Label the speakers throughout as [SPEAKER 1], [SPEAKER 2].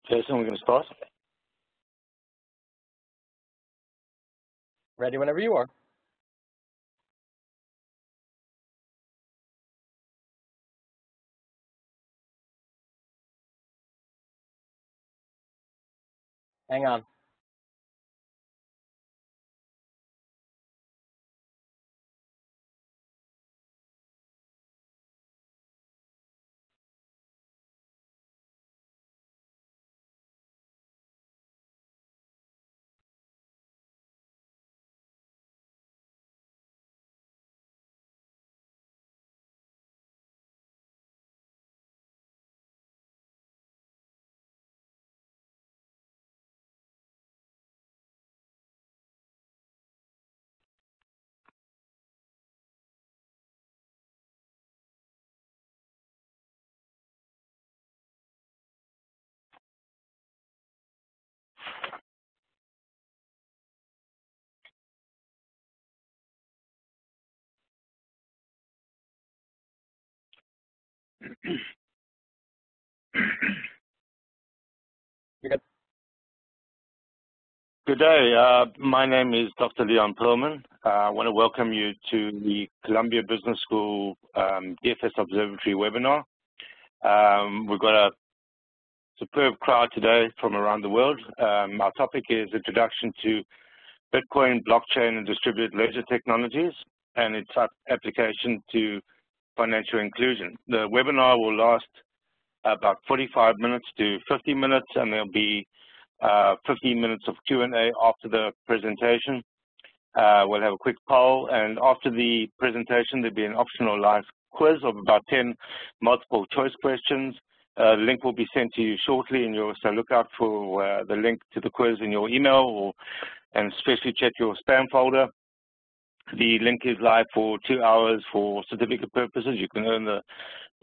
[SPEAKER 1] Jason, we're going to start.
[SPEAKER 2] Ready whenever you are. Hang on. You're good.
[SPEAKER 1] Good day. My name is Dr. Leon Perlman. I want to welcome you to the Columbia Business School DFS Observatory webinar. We've got a superb crowd today from around the world. Our topic is Introduction to Bitcoin, Blockchain, and Distributed Ledger Technologies, and its application to financial inclusion. The webinar will last about 45 minutes to 50 minutes, and there'll be 15 minutes of Q&A after the presentation. We'll have a quick poll, and after the presentation, there'll be an optional live quiz of about 10 multiple choice questions. The link will be sent to you shortly, and so look out for the link to the quiz in your email, and especially check your spam folder. The link is live for 2 hours for certificate purposes. You can earn the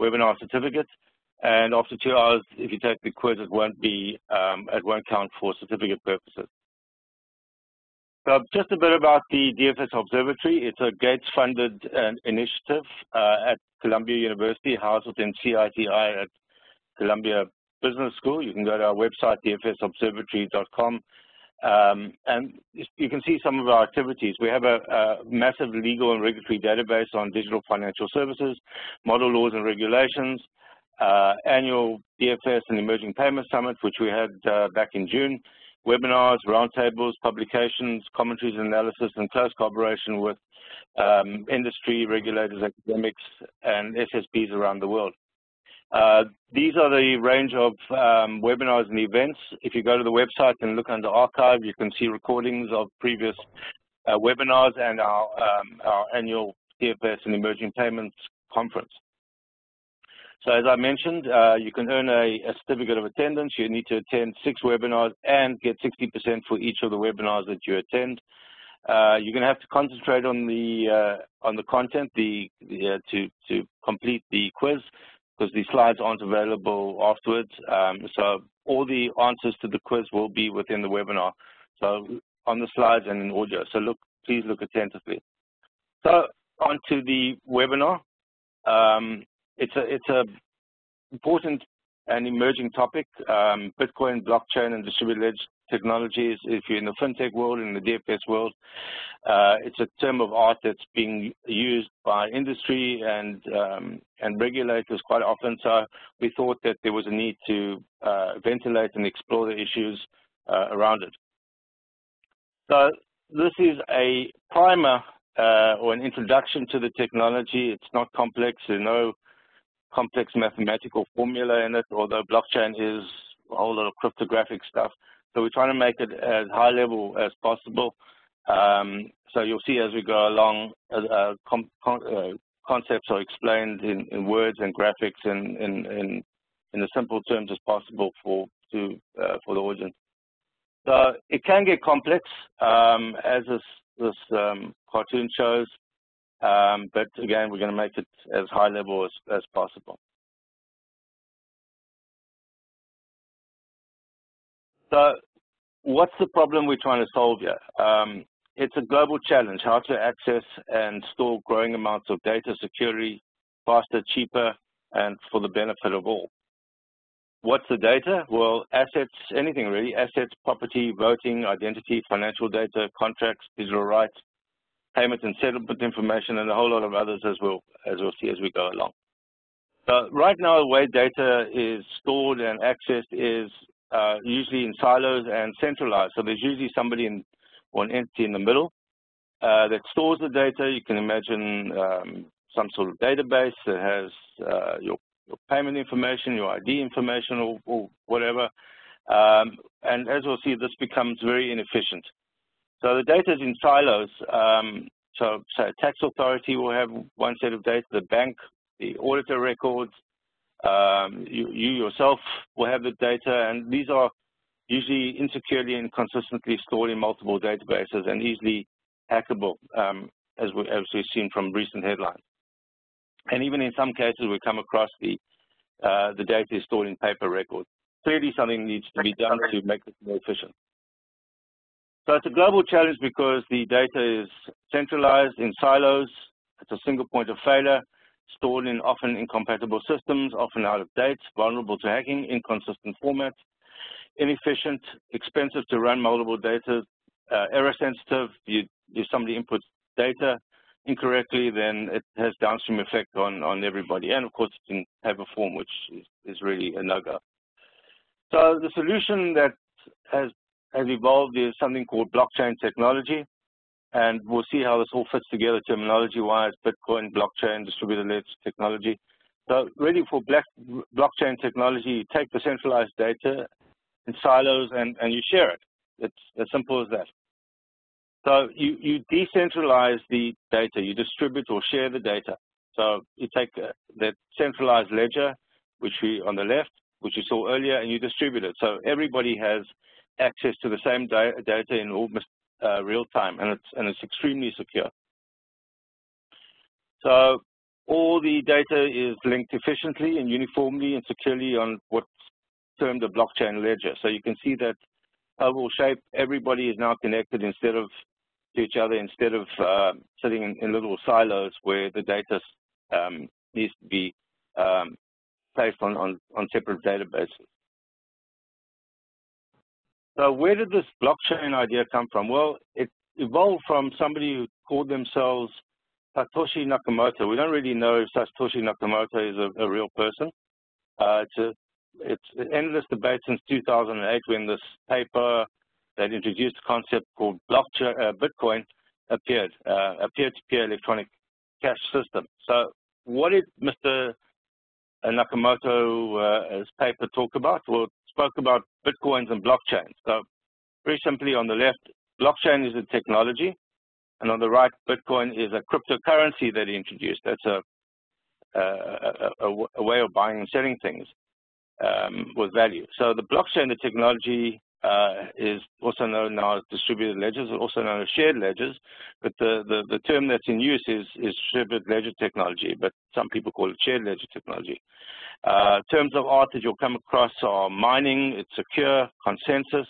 [SPEAKER 1] webinar certificate. And after 2 hours, if you take the quiz, it won't count for certificate purposes. So just a bit about the DFS Observatory. It's a Gates-funded initiative at Columbia University, housed within CITI at Columbia Business School. You can go to our website, dfsobservatory.com, and you can see some of our activities. We have a massive legal and regulatory database on digital financial services, model laws and regulations, annual DFS and Emerging Payment Summit, which we had back in June, webinars, roundtables, publications, commentaries and analysis, and close collaboration with industry, regulators, academics, and SSPs around the world. These are the range of webinars and events. If you go to the website and look under archive, you can see recordings of previous webinars and our annual DFS and Emerging Payments Conference. So as I mentioned, you can earn a certificate of attendance. You need to attend 6 webinars and get 60% for each of the webinars that you attend. You're going to have to concentrate on the content to complete the quiz, because the slides aren't available afterwards. So all the answers to the quiz will be within the webinar, so on the slides and in audio. So please look attentively. So on to the webinar. It's a important and emerging topic, Bitcoin, blockchain, and distributed ledger technologies. If you're in the fintech world, in the DFS world, it's a term of art that's being used by industry and regulators quite often. So we thought that there was a need to ventilate and explore the issues around it. So this is a primer or an introduction to the technology. It's not complex. There's no complex mathematical formula in it, although blockchain is a whole lot of cryptographic stuff. So we're trying to make it as high level as possible. So you'll see as we go along, concepts are explained in words and graphics in as simple terms as possible for the audience. So it can get complex, as this cartoon shows. But again, we're going to make it as high level as possible. So what's the problem we're trying to solve here? It's a global challenge, how to access and store growing amounts of data securely, faster, cheaper, and for the benefit of all. what's the data? Well, assets, anything really, assets, property, voting, identity, financial data, contracts, digital rights, payment and settlement information, and a whole lot of others as we'll see as we go along. So right now, the way data is stored and accessed is usually in silos and centralized. So there's usually somebody or an entity in the middle that stores the data. You can imagine some sort of database that has your payment information, your ID information, or whatever. And as we'll see, this becomes very inefficient. So the data is in silos. So a tax authority will have one set of data, the bank, the auditor records, you yourself will have the data, and these are usually insecurely and consistently stored in multiple databases and easily hackable, as we've seen from recent headlines. And even in some cases, we come across the data is stored in paper records. Clearly, something needs to be done to make it more efficient. So it's a global challenge because the data is centralized in silos. It's a single point of failure, stored in often incompatible systems, often out of date, vulnerable to hacking, inconsistent formats, inefficient, expensive to run multiple data, error sensitive. If somebody inputs data incorrectly, then it has downstream effect on everybody. And of course, it's in paper form, which is really a no-go. So the solution that has evolved is something called blockchain technology. And we'll see how this all fits together terminology-wise, Bitcoin, blockchain, distributed ledger technology. So really for blockchain technology, you take the centralized data in silos and you share it. It's as simple as that. So you decentralize the data, you distribute or share the data. So you take that centralized ledger, which on the left, which you saw earlier, and you distribute it. So everybody has access to the same data in almost real time, and it's extremely secure. So all the data is linked efficiently and uniformly and securely on what's termed a blockchain ledger. So you can see that overall shape, everybody is now connected to each other instead of sitting in little silos where the data needs to be placed on separate databases. So where did this blockchain idea come from? Well, it evolved from somebody who called themselves Satoshi Nakamoto. We don't really know if Satoshi Nakamoto is a real person. It's an endless debate since 2008 when this paper that introduced a concept called Bitcoin appeared, a peer-to-peer electronic cash system. So what did Mr. Nakamoto's paper talk about? Well, it spoke about Bitcoins and blockchains. So very simply on the left, blockchain is a technology, and on the right, Bitcoin is a cryptocurrency that he introduced. That's a way of buying and selling things with value. So the blockchain, the technology, is also known now as distributed ledgers, also known as shared ledgers, but the term that's in use is distributed ledger technology, but some people call it shared ledger technology. Terms of art that you'll come across are mining, it's secure, consensus,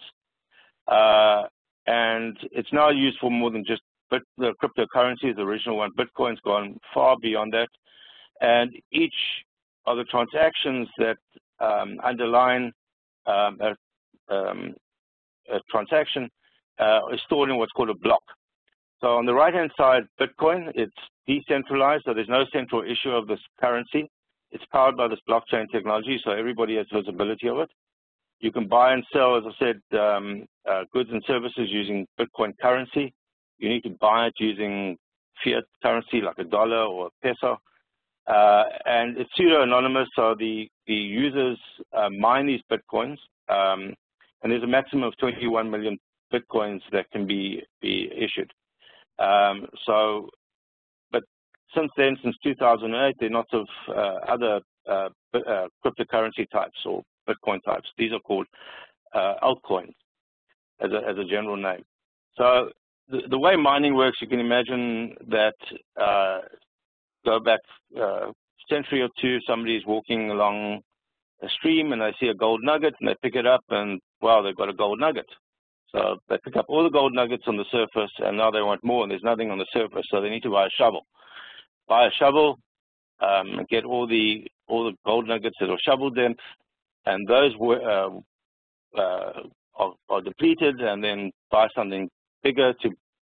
[SPEAKER 1] and it's now used for more than just the cryptocurrency, the original one. Bitcoin's gone far beyond that, and each of the transactions that underline a transaction is stored in what's called a block. So on the right-hand side, Bitcoin, it's decentralized, so there's no central issue of this currency. It's powered by this blockchain technology, so everybody has visibility of it. You can buy and sell, as I said, goods and services using Bitcoin currency. You need to buy it using fiat currency like a dollar or a peso. And it's pseudo-anonymous, so the users mine these Bitcoins. And there's a maximum of 21 million Bitcoins that can be issued. But since then, since 2008, there are lots of other cryptocurrency types or Bitcoin types. These are called altcoins as a general name. So the way mining works, you can imagine that go back a century or two, somebody's walking along a stream and they see a gold nugget and they pick it up and, wow, they've got a gold nugget. So they pick up all the gold nuggets on the surface and now they want more and there's nothing on the surface, so they need to buy a shovel. Buy a shovel, get all the gold nuggets that are shovel depth, and those are depleted, and then buy something bigger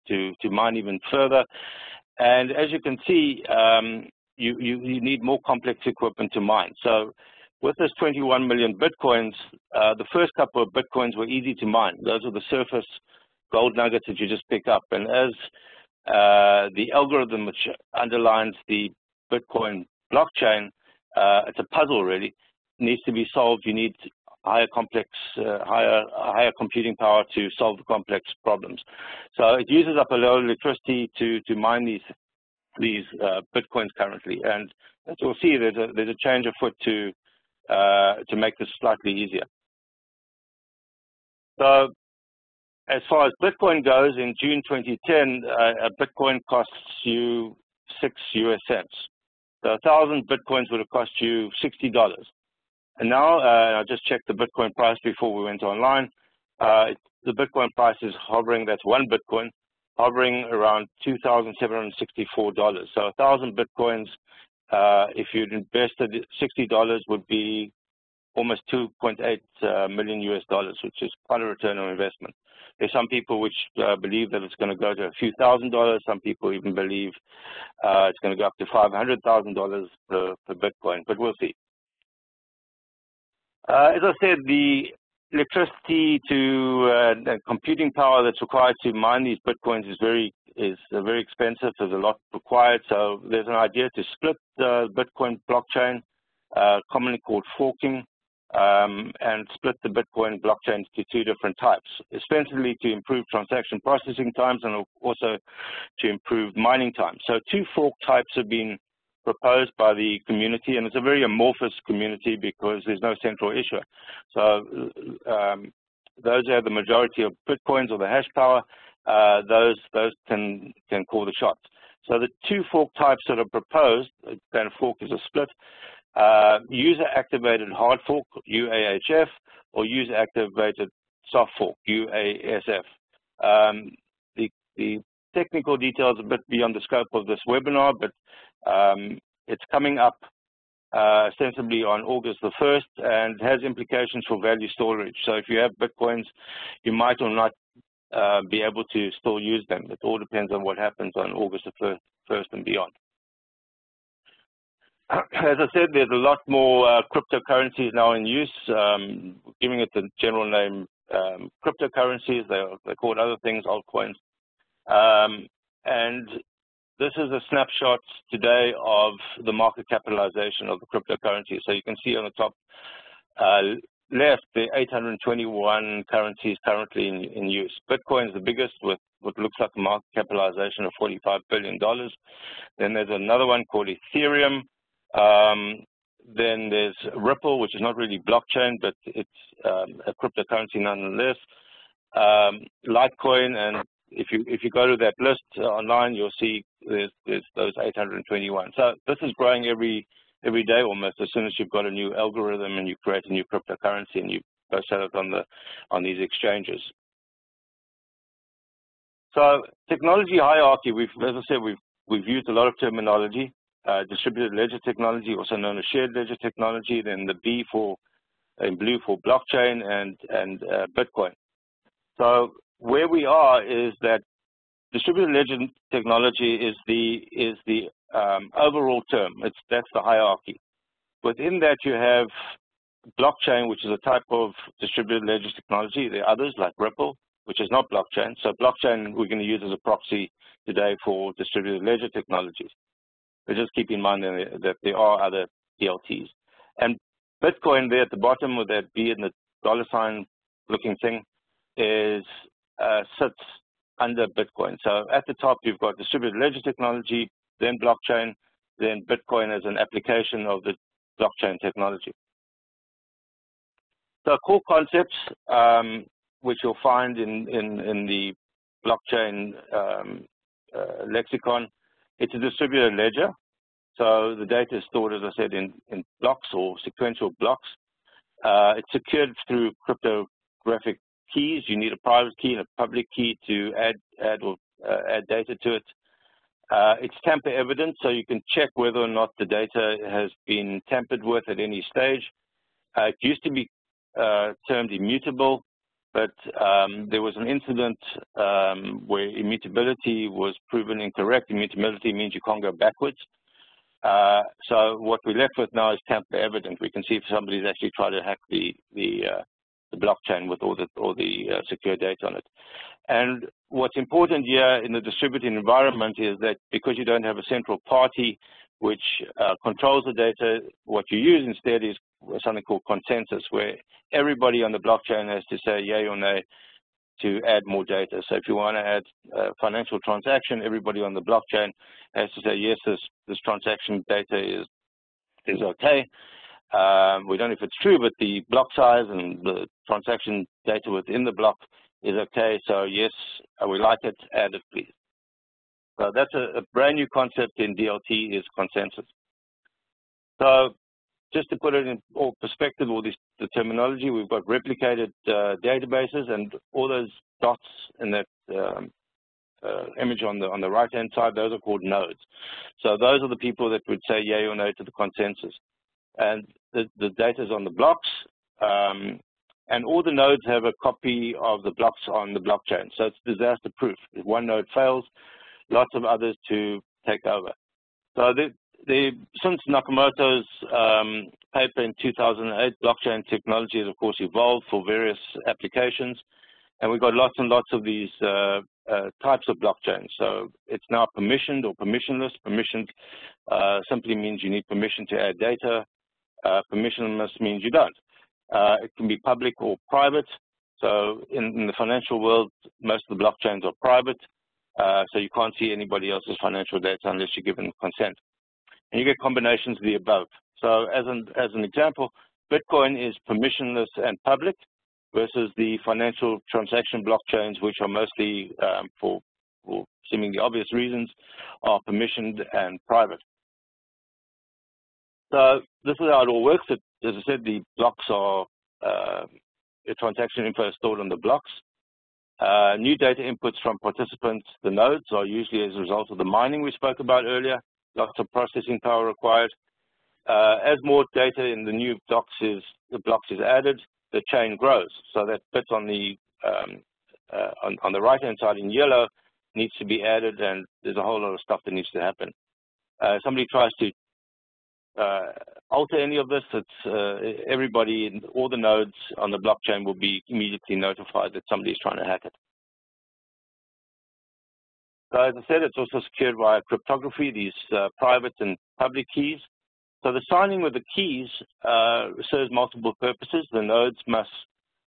[SPEAKER 1] to mine even further. And as you can see, you need more complex equipment to mine. So with this 21 million Bitcoins, the first couple of Bitcoins were easy to mine. Those are the surface gold nuggets that you just pick up. And as the algorithm which underlines the Bitcoin blockchain, it's a puzzle really, needs to be solved. You need higher computing power to solve the complex problems. So it uses up a lot of electricity to mine these Bitcoins currently. And as you'll see, there's a change afoot to make this slightly easier. So as far as Bitcoin goes, in June 2010, a Bitcoin costs you 6 US cents. So 1,000 Bitcoins would have cost you $60. And now, I just checked the Bitcoin price before we went online. The Bitcoin price is hovering, that's one Bitcoin, hovering around $2,764. So 1,000 Bitcoins, if you'd invested $60, would be almost 2.8 million US dollars, which is quite a return on investment. There's some people which believe that it's going to go to a few $1,000s. Some people even believe it's going to go up to $500,000 per Bitcoin, but we'll see. As I said, the electricity to computing power that's required to mine these Bitcoins is very expensive. There's a lot required. So there's an idea to split the Bitcoin blockchain, commonly called forking, and split the Bitcoin blockchain to two different types, ostensibly to improve transaction processing times and also to improve mining times. So two fork types have been proposed by the community, and it's a very amorphous community because there's no central issuer. So those who have the majority of Bitcoins or the hash power, those can call the shots. So the two fork types that are proposed, then fork is a split, user-activated hard fork, UAHF, or user-activated soft fork, UASF. The technical details are a bit beyond the scope of this webinar, but it's coming up ostensibly on August the 1st and has implications for value storage. So if you have Bitcoins, you might or not be able to still use them. It all depends on what happens on August the 1st and beyond. As I said, there's a lot more cryptocurrencies now in use, giving it the general name cryptocurrencies. They're called other things, altcoins. And this is a snapshot today of the market capitalization of the cryptocurrency. So you can see on the top left, the 821 currencies currently in use. Bitcoin is the biggest with what looks like a market capitalization of $45 billion. Then there's another one called Ethereum. Then there's Ripple, which is not really blockchain, but it's a cryptocurrency nonetheless. Litecoin, and if you go to that list online, you'll see there's those 821. So this is growing every day almost. As soon as you've got a new algorithm and you create a new cryptocurrency and you go sell it on these exchanges. So technology hierarchy. As I said, we've used a lot of terminology. Distributed ledger technology, also known as shared ledger technology, then the B in blue for blockchain and Bitcoin. So where we are is that distributed ledger technology is the overall term. That's the hierarchy. Within that you have blockchain, which is a type of distributed ledger technology. There are others like Ripple, which is not blockchain. So blockchain we're going to use as a proxy today for distributed ledger technologies. But just keep in mind that there are other DLTs. And Bitcoin there at the bottom with that B and the dollar sign looking thing sits under Bitcoin. So at the top you've got distributed ledger technology, then blockchain, then Bitcoin as an application of the blockchain technology. So core concepts which you'll find in the blockchain lexicon. It's a distributed ledger, so the data is stored, as I said, in blocks or sequential blocks. It's secured through cryptographic keys. You need a private key and a public key to add data to it. It's tamper evident, so you can check whether or not the data has been tampered with at any stage. It used to be termed immutable, but there was an incident where immutability was proven incorrect. Immutability means you can't go backwards. So what we're left with now is tamper evident. We can see if somebody's actually tried to hack the blockchain with all the secure data on it. And what's important here in the distributed environment is that because you don't have a central party which controls the data, what you use instead is something called consensus, where everybody on the blockchain has to say yay or nay to add more data. So if you want to add a financial transaction, everybody on the blockchain has to say, yes, this transaction data is okay. We don't know if it's true, but the block size and the transaction data within the block is okay. So yes, we like it, add it, please. So that's a brand new concept in DLT is consensus. So just to put it in all perspective, all the terminology, we've got replicated databases, and all those dots in that image on the right-hand side, those are called nodes. So those are the people that would say yay or no to the consensus. And the data is on the blocks, and all the nodes have a copy of the blocks on the blockchain. So it's disaster-proof. If one node fails, lots of others to take over. So since Nakamoto's paper in 2008, blockchain technology has, of course, evolved for various applications, and we've got lots and lots of these types of blockchains. So it's now permissioned or permissionless. Permissioned simply means you need permission to add data. Permissionless means you don't. It can be public or private. So in the financial world, most of the blockchains are private. So you can't see anybody else's financial data unless you're given consent. And you get combinations of the above. So as an example, Bitcoin is permissionless and public versus the financial transaction blockchains, which are mostly, for seemingly obvious reasons, are permissioned and private. So this is how it all works. As I said, the blocks are, the transaction info is stored on the blocks. New data inputs from participants, the nodes, are usually as a result of the mining we spoke about earlier. Lots of processing power required. As more data in the new blocks is added, the chain grows. So that bit on the right-hand side in yellow needs to be added, and there's a whole lot of stuff that needs to happen. Somebody tries to alter any of this, it's everybody in all the nodes on the blockchain will be immediately notified that somebody is trying to hack it. So as I said, it's also secured via cryptography, these private and public keys. So the signing with the keys serves multiple purposes. The nodes must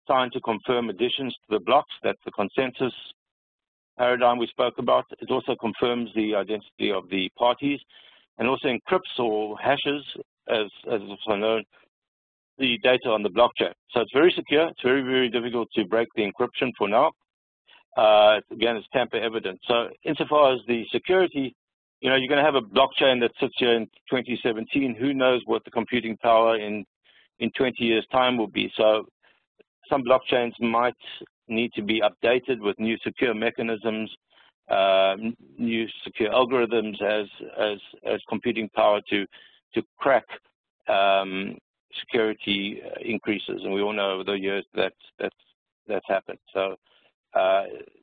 [SPEAKER 1] sign to confirm additions to the blocks. That's the consensus paradigm we spoke about. It also confirms the identity of the parties and also encrypts or hashes, as it's also known, the data on the blockchain. So it's very secure. It's very, very difficult to break the encryption for now. Again, it's tamper evident. So insofar as the security, you're going to have a blockchain that sits here in 2017. Who knows what the computing power in 20 years' time will be. So some blockchains might need to be updated with new secure mechanisms, new secure algorithms as computing power to crack security increases. And we all know over the years that's happened. So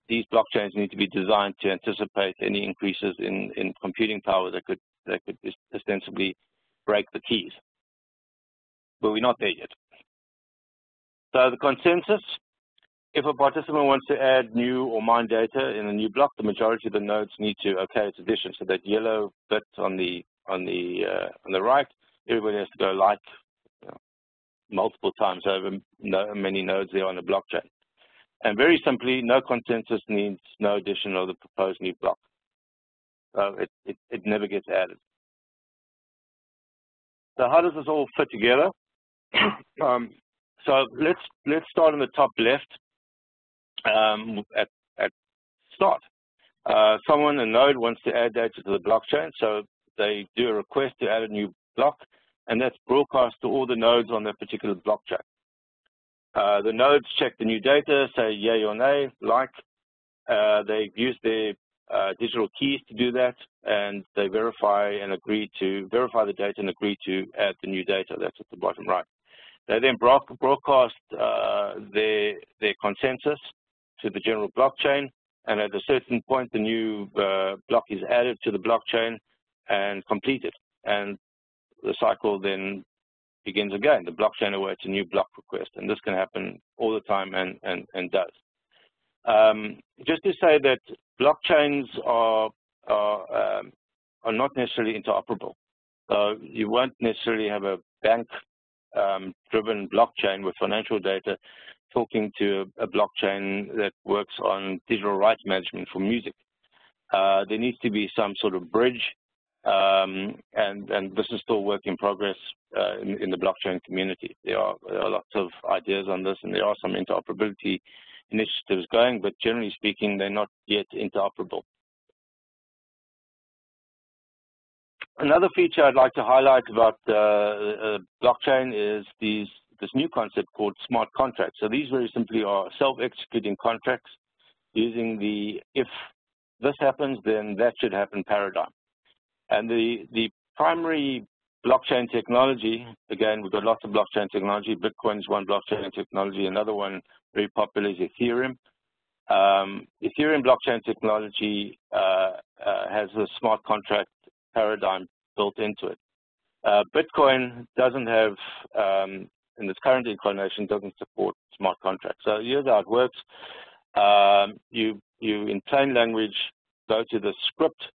[SPEAKER 1] these blockchains need to be designed to anticipate any increases in computing power that could ostensibly break the keys. But we're not there yet. So the consensus, if a participant wants to add new or mine data in a new block, the majority of the nodes need to okay its addition. So that yellow bit on the right, everybody has to go like multiple times over many nodes there on the blockchain. And very simply, no consensus means no addition of the proposed new block. So it never gets added. So how does this all fit together? So let's start on the top left at start. A node wants to add data to the blockchain, so they do a request to add a new block, and that's broadcast to all the nodes on that particular blockchain. The nodes check the new data, say yay or nay, like. They use their digital keys to do that, and they verify the data and agree to add the new data. That's at the bottom right. They then broadcast their consensus to the general blockchain, and at a certain point, the new block is added to the blockchain and completed. And the cycle then begins again. The blockchain awaits a new block request, and this can happen all the time and does. Just to say that blockchains are not necessarily interoperable. So you won't necessarily have a bank-driven blockchain with financial data talking to a blockchain that works on digital rights management for music. There needs to be some sort of bridge, and this is still work in progress in the blockchain community. There are lots of ideas on this, and there are some interoperability initiatives going, but generally speaking, they're not yet interoperable. Another feature I'd like to highlight about blockchain is this new concept called smart contracts. So these very simply are self-executing contracts using the if this happens, then that should happen paradigm. And the primary blockchain technology, again, we've got lots of blockchain technology. Bitcoin is one blockchain technology. Another one very popular is Ethereum. Ethereum blockchain technology has a smart contract paradigm built into it. Bitcoin doesn't have, in its current incarnation, doesn't support smart contracts. So here's how it works. You in plain language, go to the script.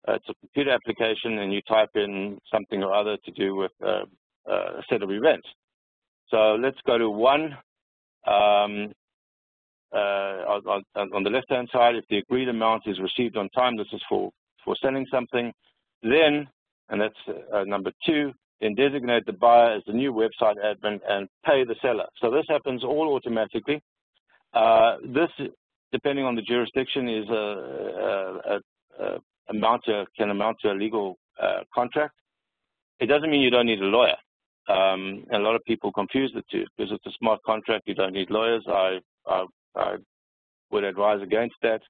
[SPEAKER 1] It's a computer application, and you type in something or other to do with a set of events. So let's go to one. On the left-hand side, if the agreed amount is received on time, this is for selling something. Then, and that's number 2, then designate the buyer as the new website admin and pay the seller. So this happens all automatically. This, depending on the jurisdiction, is can amount to a legal contract. It doesn't mean you don't need a lawyer. And a lot of people confuse the two. Because it's a smart contract, you don't need lawyers. I would advise against that.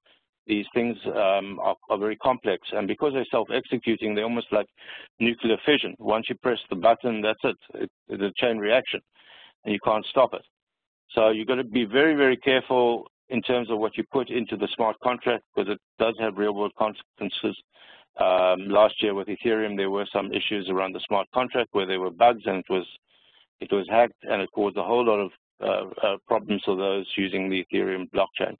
[SPEAKER 1] These things are very complex, and because they're self-executing, they're almost like nuclear fission. Once you press the button, that's it. It's a chain reaction, and you can't stop it. So you've got to be very, very careful in terms of what you put into the smart contract, because it does have real-world consequences. Last year with Ethereum, there were some issues around the smart contract where there were bugs, and it was hacked, and it caused a whole lot of problems for those using the Ethereum blockchain.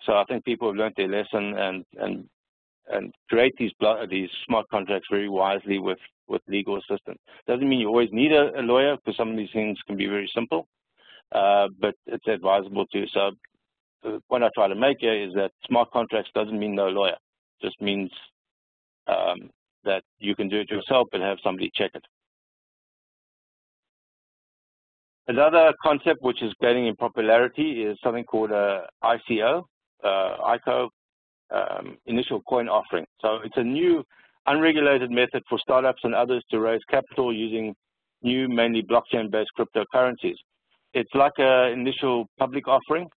[SPEAKER 1] So I think people have learned their lesson and create these smart contracts very wisely with legal assistance. Doesn't mean you always need a lawyer, because some of these things can be very simple, but it's advisable too. So the point I try to make here is that smart contracts doesn't mean no lawyer. It just means that you can do it yourself but have somebody check it. Another concept which is gaining in popularity is something called ICO. Initial coin offering. So it's a new unregulated method for startups and others to raise capital using new, mainly blockchain-based cryptocurrencies. It's like an initial public offering,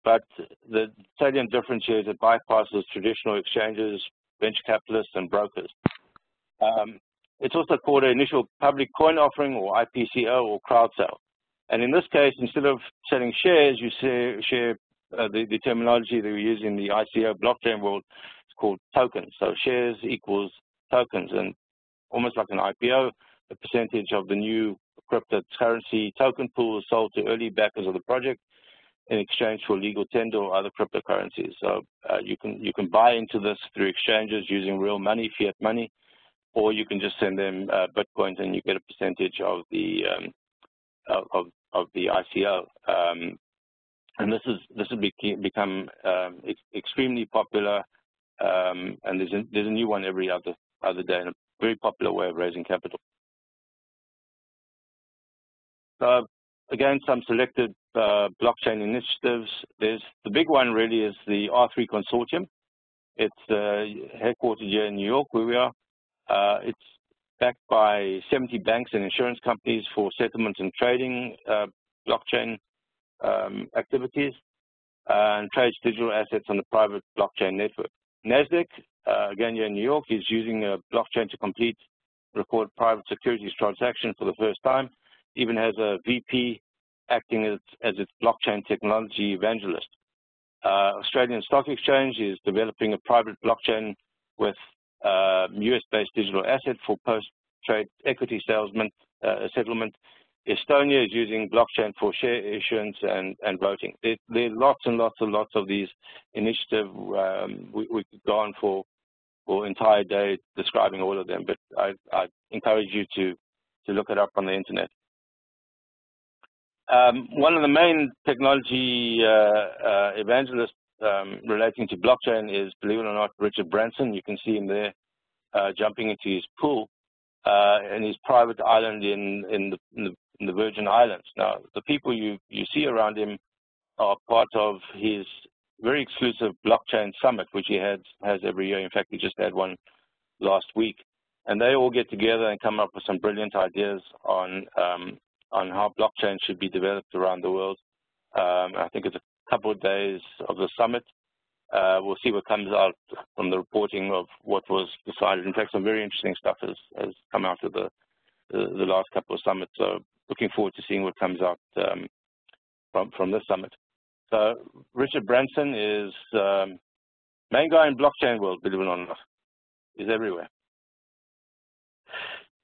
[SPEAKER 1] but the salient difference here is it bypasses traditional exchanges, venture capitalists, and brokers. It's also called an initial public coin offering, or IPCO, or crowd sale. And in this case, instead of selling shares, you share the terminology that we use in the ICO blockchain world is called tokens. So shares equals tokens, and almost like an IPO, a percentage of the new cryptocurrency token pool is sold to early backers of the project in exchange for legal tender or other cryptocurrencies. So you can buy into this through exchanges using real money, fiat money, or you can just send them Bitcoins and you get a percentage of the ICO. And this has become extremely popular, and there's a new one every other day, and a very popular way of raising capital. So again, some selected blockchain initiatives. The big one really is the R3 Consortium. It's headquartered here in New York, where we are. It's backed by 70 banks and insurance companies for settlement and trading blockchain activities, and trades digital assets on the private blockchain network. Nasdaq, again here in New York, is using a blockchain to record private securities transactions for the first time. even has a VP acting as its blockchain technology evangelist. Australian Stock Exchange is developing a private blockchain with US-based digital asset for post-trade equity settlement. Estonia is using blockchain for share issuance and voting. There are lots and lots of these initiatives. We could go on for entire day describing all of them, but I encourage you to look it up on the internet. One of the main technology evangelists relating to blockchain is, believe it or not, Richard Branson. You can see him there jumping into his pool in his private island in the Virgin Islands. Now, the people you see around him are part of his very exclusive blockchain summit, which he has every year. In fact, he just had one last week. And they all get together and come up with some brilliant ideas on how blockchain should be developed around the world. I think it's a couple of days of the summit. We'll see what comes out from the reporting of what was decided. In fact, some very interesting stuff has come out of the last couple of summits. So looking forward to seeing what comes out from this summit. So Richard Branson is main guy in blockchain world, believe it or not. He's everywhere.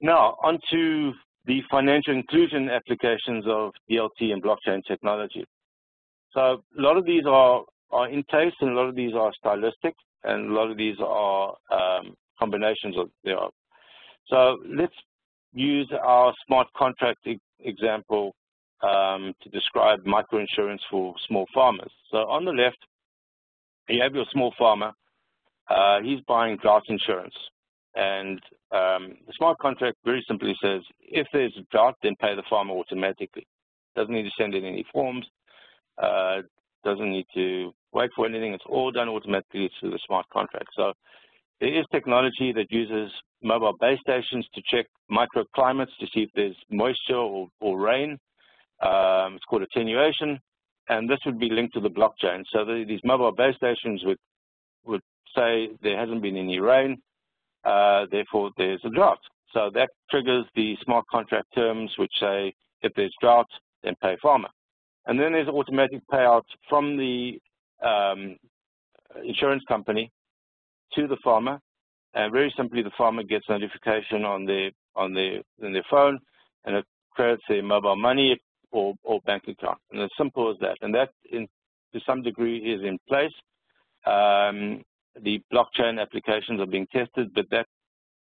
[SPEAKER 1] Now, onto the financial inclusion applications of DLT and blockchain technology. So a lot of these are in taste, and a lot of these are stylistic, and a lot of these are combinations of the art. So let's use our smart contract example to describe microinsurance for small farmers. So on the left, you have your small farmer. He's buying drought insurance. And the smart contract very simply says, if there's a drought, then pay the farmer automatically. Doesn't need to send in any forms. Doesn't need to wait for anything. It's all done automatically through the smart contract. So there is technology that uses mobile base stations to check microclimates to see if there's moisture or rain. It's called attenuation, and this would be linked to the blockchain. So these mobile base stations would say there hasn't been any rain, therefore there's a drought. So that triggers the smart contract terms which say if there's drought, then pay farmer. And then there's automatic payouts from the insurance company to the farmer, and very simply the farmer gets notification on their phone, and it credits their mobile money or bank account. And as simple as that. And that, to some degree, is in place. The blockchain applications are being tested, but that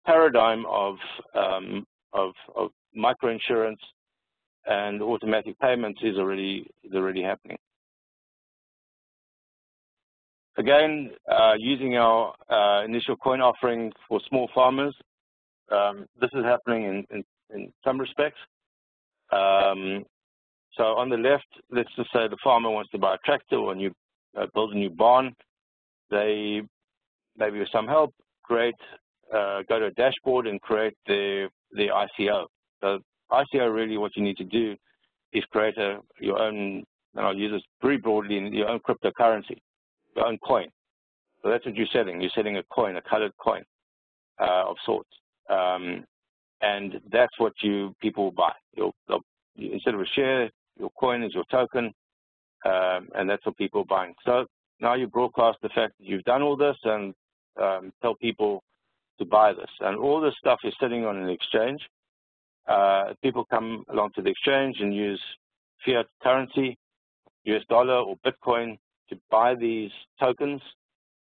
[SPEAKER 1] paradigm of microinsurance and automatic payments is already happening. Again, using our initial coin offering for small farmers, this is happening in some respects. So on the left, let's just say the farmer wants to buy a tractor or build a new barn. They, maybe with some help, go to a dashboard and create the ICO. So ICO, really what you need to do is create your own, and I'll use this very broadly, your own cryptocurrency, your own coin. So that's what you're selling. You're selling a coin, a colored coin of sorts. And that's what people will buy. Instead of a share, your coin is your token, and that's what people are buying. So now you broadcast the fact that you've done all this and tell people to buy this. And all this stuff is sitting on an exchange. People come along to the exchange and use fiat currency, US dollar or Bitcoin, to buy these tokens.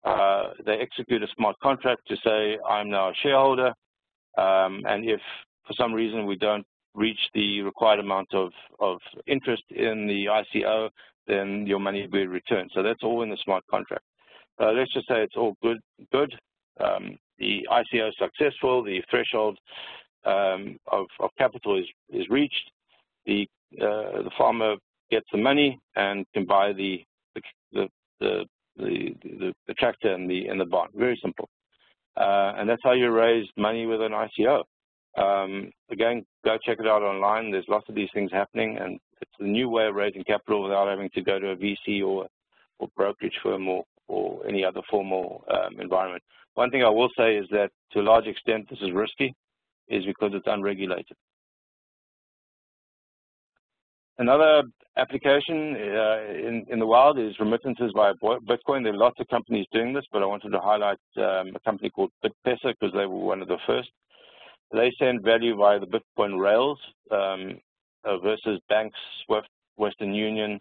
[SPEAKER 1] They execute a smart contract to say, I'm now a shareholder, and if for some reason we don't reach the required amount of interest in the ICO, then your money will be returned. So that's all in the smart contract. Let's just say it's all good. The ICO is successful. The threshold of capital is reached. The farmer gets the money and can buy the tractor and the barn. Very simple. And that's how you raise money with an ICO. Again, go check it out online. There's lots of these things happening, and it's a new way of raising capital without having to go to a VC or brokerage firm or any other formal environment. One thing I will say is that to a large extent this is risky, is because it's unregulated. Another application in the wild is remittances via Bitcoin. There are lots of companies doing this, but I wanted to highlight a company called BitPesa because they were one of the first. They send value via the Bitcoin rails versus banks, SWIFT, Western Union,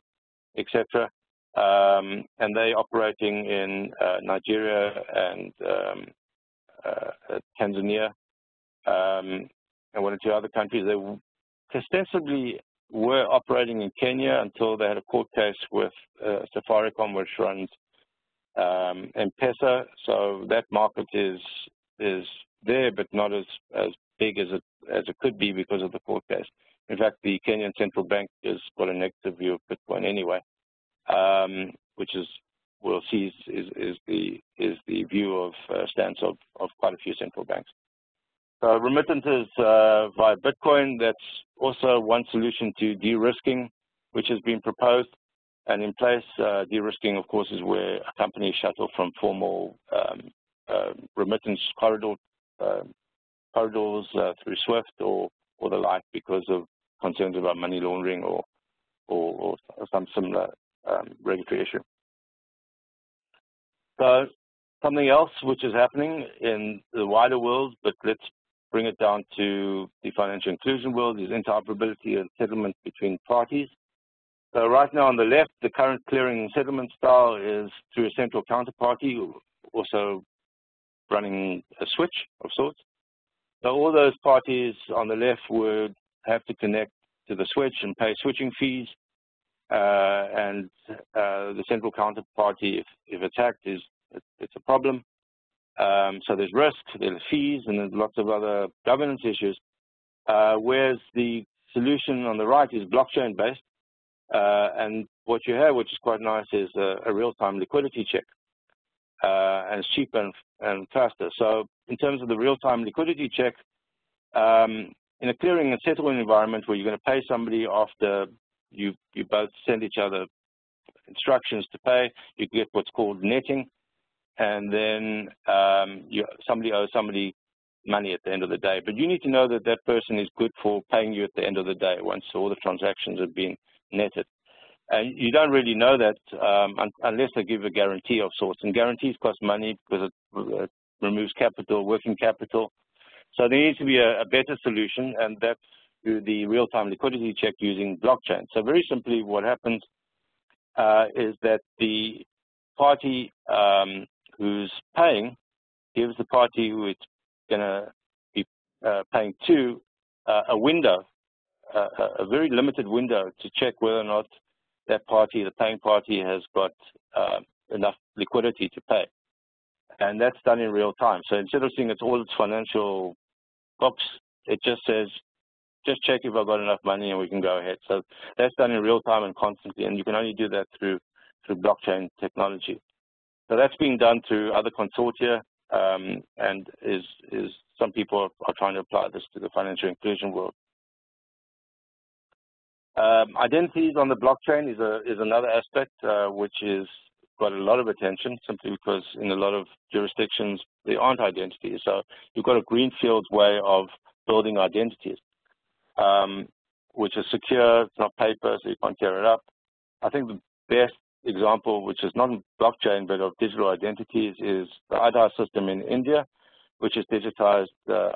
[SPEAKER 1] etc. And they operating in Nigeria and Tanzania and one or two other countries. They ostensibly were operating in Kenya until they had a court case with Safaricom, which runs M-Pesa. So that market is there, but not as big as it could be because of the court case. In fact, the Kenyan Central Bank has got a negative view of Bitcoin anyway, which is we'll see is the view of stance of quite a few central banks. So remittances via Bitcoin, that's also one solution to de-risking, which has been proposed and in place. De-risking, of course, is where a company is shuttled from formal remittance corridors through SWIFT or the like because of concerns about money laundering or some similar regulatory issue. So something else which is happening in the wider world, but let's bring it down to the financial inclusion world, is interoperability and settlement between parties. So right now on the left, the current clearing and settlement style is through a central counterparty, also running a switch of sorts. So all those parties on the left would have to connect to the switch and pay switching fees. And the central counterparty, if it's hacked, it's a problem. So there's risk, there's fees, and there's lots of other governance issues. Whereas the solution on the right is blockchain-based. And what you have, which is quite nice, is a real-time liquidity check. And it's cheap and faster. So in terms of the real-time liquidity check, in a clearing and settlement environment where you're going to pay somebody after you both send each other instructions to pay, you get what's called netting, and then somebody owes somebody money at the end of the day. But you need to know that that person is good for paying you at the end of the day once all the transactions have been netted. And you don't really know that unless they give a guarantee of sorts. And guarantees cost money because it removes capital, working capital. So there needs to be a better solution, and that's through the real-time liquidity check using blockchain. So very simply, what happens is that the party who's paying gives the party who it's going to be paying to a window, a very limited window to check whether or not that party, the paying party, has got enough liquidity to pay. And that's done in real time. So instead of seeing all its financial books, it just says, just check if I've got enough money and we can go ahead. So that's done in real time and constantly, and you can only do that through blockchain technology. So that's being done through other consortia, and some people are trying to apply this to the financial inclusion world. Identities on the blockchain is another aspect which is got a lot of attention, simply because in a lot of jurisdictions there aren't identities. So you've got a greenfield way of building identities, which is secure, it's not paper, so you can't tear it up. I think the best example, which is not blockchain but of digital identities, is the Aadhaar system in India, which has digitized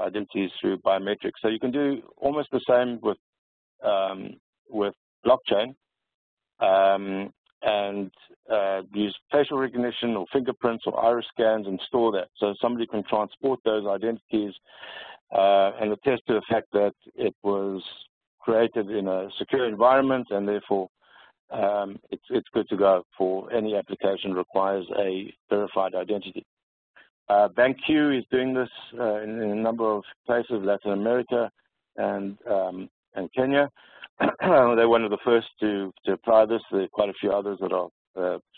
[SPEAKER 1] identities through biometrics. So you can do almost the same with blockchain, and use facial recognition or fingerprints or iris scans and store that. So somebody can transport those identities and attest to the fact that it was created in a secure environment, and therefore it's good to go for any application requires a verified identity. BankQ is doing this in a number of places, Latin America and Kenya. They're one of the first to apply this. There are quite a few others that are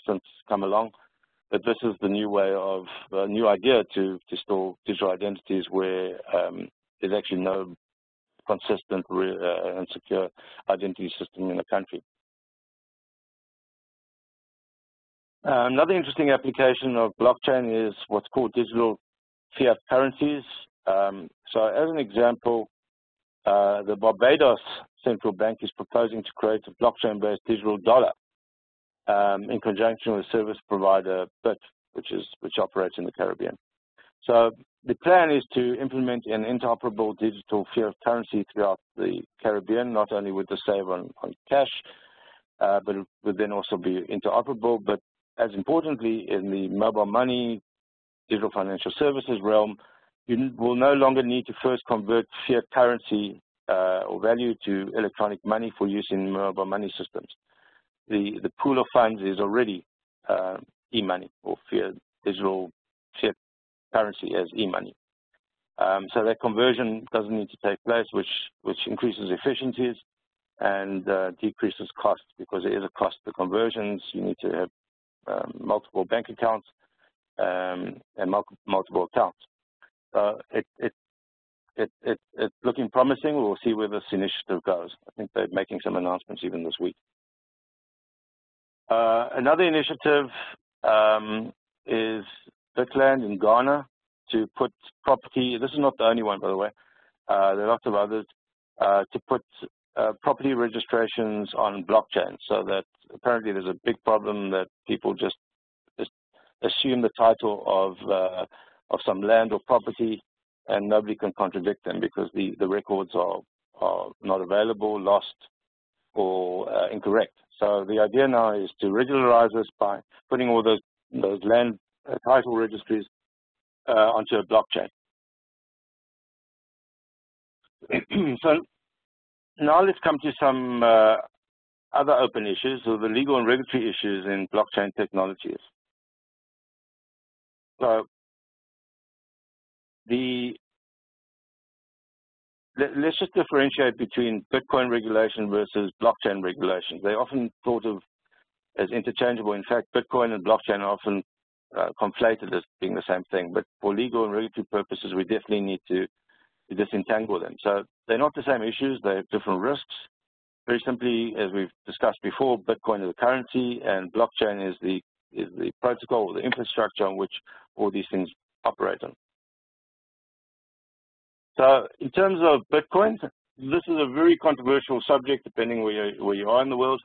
[SPEAKER 1] since come along. But this is the new way of, new idea to store digital identities where there's actually no consistent and secure identity system in the country. Another interesting application of blockchain is what's called digital fiat currencies. So as an example, the Barbados central bank is proposing to create a blockchain-based digital dollar in conjunction with service provider BIT, which operates in the Caribbean. So the plan is to implement an interoperable digital fiat currency throughout the Caribbean, not only with the save on cash, but it would then also be interoperable. But as importantly, in the mobile money, digital financial services realm, you will no longer need to first convert fiat currency or value to electronic money for use in mobile money systems. The pool of funds is already e-money or digital fiat currency as e-money. So that conversion doesn't need to take place, which increases efficiencies and decreases costs, because there is a cost to conversions. You need to have multiple bank accounts and multiple accounts. It's looking promising. We'll see where this initiative goes. I think they're making some announcements even this week. Another initiative is Bitland in Ghana to put property, this is not the only one, by the way, there are lots of others, to put property registrations on blockchain, so that apparently there's a big problem that people just assume the title of some land or property and nobody can contradict them because the records are not available, lost, or incorrect. So the idea now is to regularize this by putting all those land title registries onto a blockchain. So now let's come to some other open issues, or the legal and regulatory issues in blockchain technologies. So let's just differentiate between Bitcoin regulation versus blockchain regulations. They're often thought of as interchangeable. In fact, Bitcoin and blockchain are often conflated as being the same thing. But for legal and regulatory purposes, we definitely need to disentangle them. So they're not the same issues. They have different risks. Very simply, as we've discussed before, Bitcoin is a currency and blockchain is the protocol or the infrastructure on which all these things operate on. So in terms of Bitcoin, this is a very controversial subject depending where you are in the world.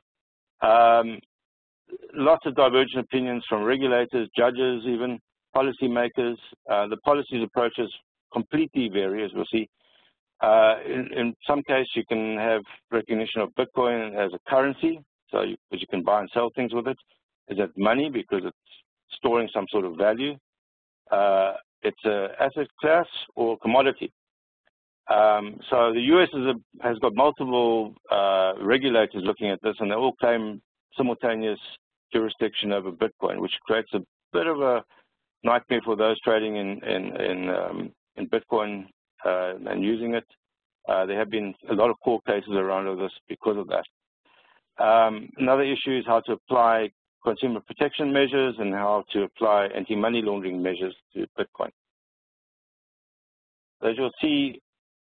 [SPEAKER 1] Lots of divergent opinions from regulators, judges, even policymakers. The policies approaches completely vary, as we'll see. In some cases, you can have recognition of Bitcoin as a currency, so you can buy and sell things with it. Is it money because it's storing some sort of value? It's an asset class or commodity. So the U.S. has got multiple regulators looking at this, and they all claim simultaneous jurisdiction over Bitcoin, which creates a bit of a nightmare for those trading in Bitcoin and using it. There have been a lot of court cases around this because of that. Another issue is how to apply consumer protection measures and how to apply anti-money laundering measures to Bitcoin. As you'll see,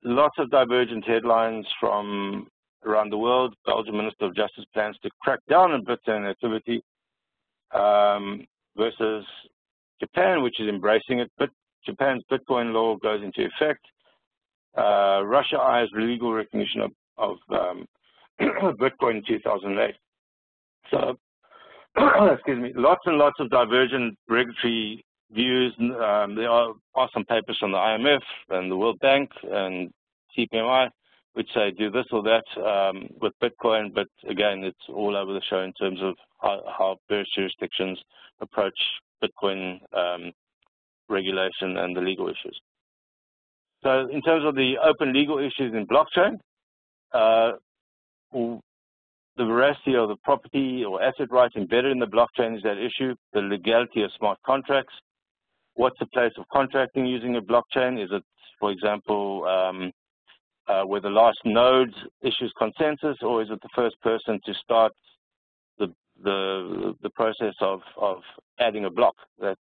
[SPEAKER 1] lots of divergent headlines from around the world. Belgian Minister of Justice plans to crack down on Bitcoin activity versus Japan, which is embracing it. But Japan's Bitcoin law goes into effect. Russia eyes legal recognition of Bitcoin in 2008. So, excuse me, lots and lots of divergent regulatory views. There are some papers from the IMF and the World Bank and CPMI which say do this or that with Bitcoin, but again, it's all over the show in terms of how various jurisdictions approach Bitcoin regulation and the legal issues. So in terms of the open legal issues in blockchain, the veracity of the property or asset rights embedded in the blockchain is that issue. The legality of smart contracts. What's the place of contracting using a blockchain? Is it, for example, where the last node issues consensus, or is it the first person to start the process of adding a block?